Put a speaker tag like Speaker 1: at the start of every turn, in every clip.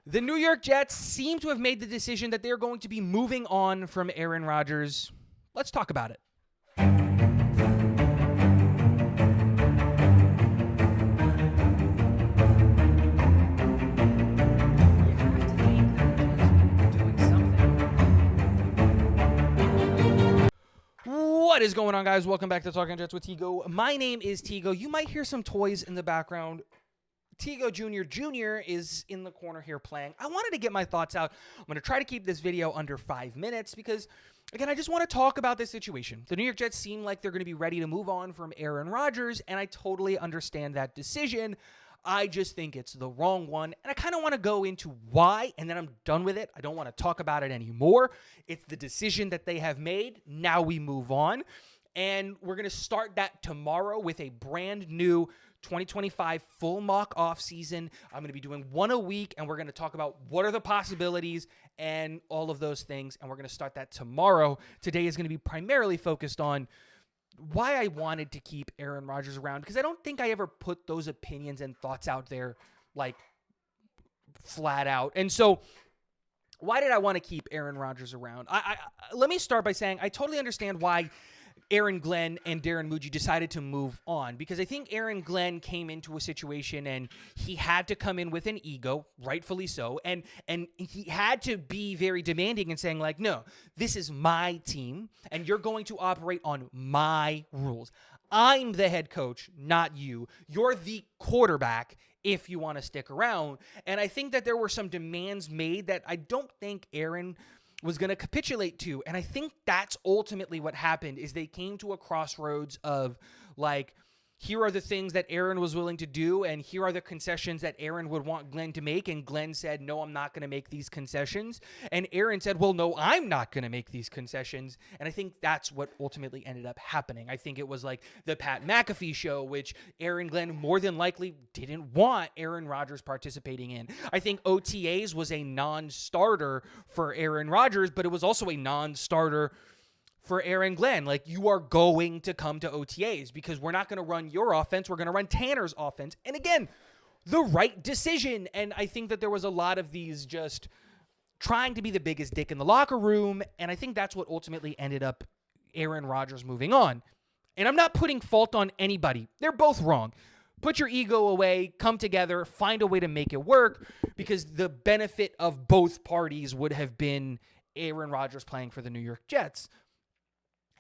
Speaker 1: The New York Jets seem to have made the decision that they're going to be moving on from Aaron Rodgers. Let's talk about it. What is going on, guys? Welcome back to Talking Jets with Tigo. My name is Tigo. You might hear some toys in the background. Tigo Jr. is in the corner here playing. I wanted to get my thoughts out. I'm going to try to keep this video under 5 minutes because, again, I just want to talk about this situation. The New York Jets seem like they're going to be ready to move on from Aaron Rodgers, and I totally understand that decision. I just think it's the wrong one, and I kind of want to go into why, and then I'm done with it. I don't want to talk about it anymore. It's the decision that they have made. Now we move on, and we're going to start that tomorrow with a brand new 2025 full mock off season. I'm going to be doing one a week, and we're going to talk about what are the possibilities and all of those things, and we're going to start that tomorrow. Today is going to be primarily focused on why I wanted to keep Aaron Rodgers around, because I don't think I ever put those opinions and thoughts out there like flat out. And so why did I want to keep Aaron Rodgers around? Let me start by saying I totally understand why Aaron Glenn and Darren Muji decided to move on, because I think Aaron Glenn came into a situation and he had to come in with an ego, rightfully so, and he had to be very demanding and saying like, no, this is my team and you're going to operate on my rules. I'm the head coach, not you. You're the quarterback if you want to stick around. And I think that there were some demands made that I don't think Aaron was going to capitulate to. And I think that's ultimately what happened, is they came to a crossroads of like, here are the things that Aaron was willing to do, and here are the concessions that Aaron would want Glenn to make. And Glenn said, no, I'm not going to make these concessions. And Aaron said, well, no, I'm not going to make these concessions. And I think that's what ultimately ended up happening. I think it was like the Pat McAfee show, which Aaron Glenn more than likely didn't want Aaron Rodgers participating in. I think OTAs was a non-starter for Aaron Rodgers, but it was also a non-starter for Aaron Glenn. Like, you are going to come to OTAs because we're not going to run your offense. We're going to run Tanner's offense. And again, the right decision. And I think that there was a lot of these just trying to be the biggest dick in the locker room. And I think that's what ultimately ended up Aaron Rodgers moving on. And I'm not putting fault on anybody. They're both wrong. Put your ego away, come together, find a way to make it work, because the benefit of both parties would have been Aaron Rodgers playing for the New York Jets.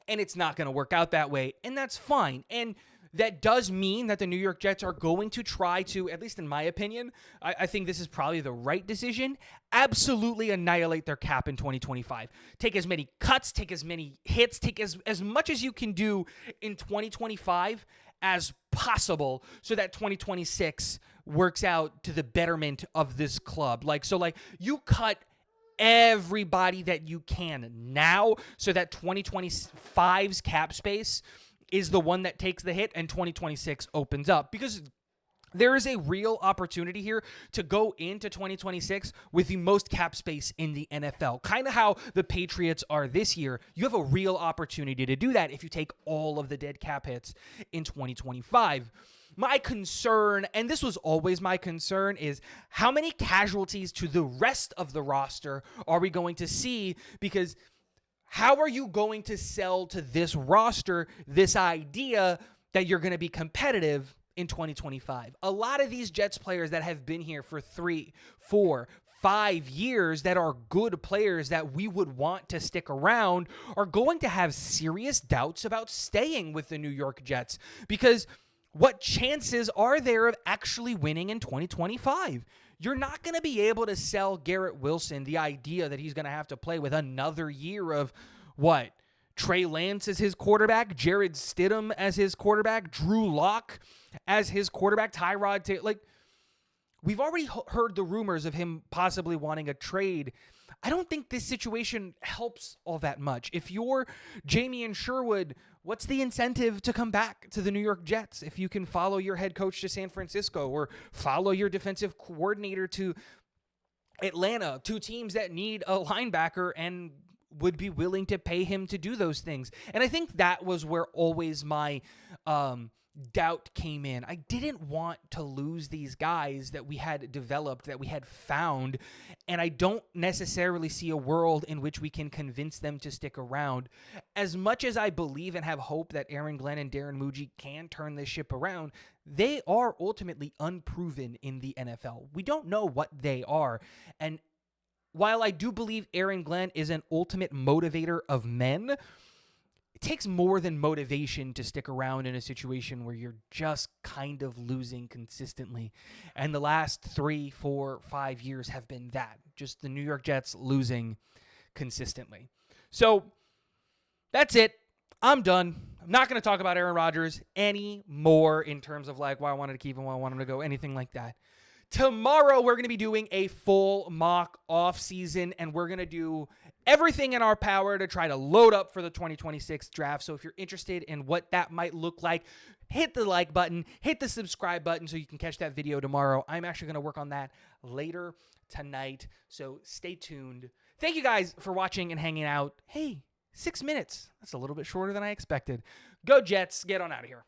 Speaker 1: And it's not going to work out that way, and that's fine. And that does mean that the New York Jets are going to try to, at least in my opinion, I think this is probably the right decision, absolutely annihilate their cap in 2025. Take as many cuts, take as many hits, take as much as you can do in 2025 as possible, so that 2026 works out to the betterment of this club. So you cut everybody that you can now, so that 2025's cap space is the one that takes the hit and 2026 opens up, because there is a real opportunity here to go into 2026 with the most cap space in the NFL. Kind of how the Patriots are this year. You have a real opportunity to do that if you take all of the dead cap hits in 2025. My concern, and this was always my concern, is how many casualties to the rest of the roster are we going to see? Because how are you going to sell to this roster this idea that you're going to be competitive in 2025? A lot of these Jets players that have been here for 3, 4, 5 years that are good players that we would want to stick around are going to have serious doubts about staying with the New York Jets, because what chances are there of actually winning in 2025? You're not going to be able to sell Garrett Wilson the idea that he's going to have to play with another year of what? Trey Lance as his quarterback, Jared Stidham as his quarterback, Drew Lock as his quarterback, Tyrod Taylor. We've already heard the rumors of him possibly wanting a trade. I don't think this situation helps all that much. If you're Jamie and Sherwood, what's the incentive to come back to the New York Jets if you can follow your head coach to San Francisco or follow your defensive coordinator to Atlanta, two teams that need a linebacker and would be willing to pay him to do those things? And I think that was where always my doubt came in. I didn't want to lose these guys that we had developed, that we had found, and I don't necessarily see a world in which we can convince them to stick around. As much as I believe and have hope that Aaron Glenn and Darren Muji can turn this ship around, they are ultimately unproven in the NFL. We don't know what they are. And while I do believe Aaron Glenn is an ultimate motivator of men, it takes more than motivation to stick around in a situation where you're just kind of losing consistently. And the last 3, 4, 5 years have been that. Just the New York Jets losing consistently. So that's it. I'm done. I'm not going to talk about Aaron Rodgers anymore in terms of like why I wanted to keep him, why I wanted him to go, anything like that. Tomorrow, we're going to be doing a full mock off season, and we're going to do everything in our power to try to load up for the 2026 draft. So if you're interested in what that might look like, hit the like button, hit the subscribe button so you can catch that video tomorrow. I'm actually going to work on that later tonight, so stay tuned. Thank you guys for watching and hanging out. Hey, 6 minutes. That's a little bit shorter than I expected. Go Jets. Get on out of here.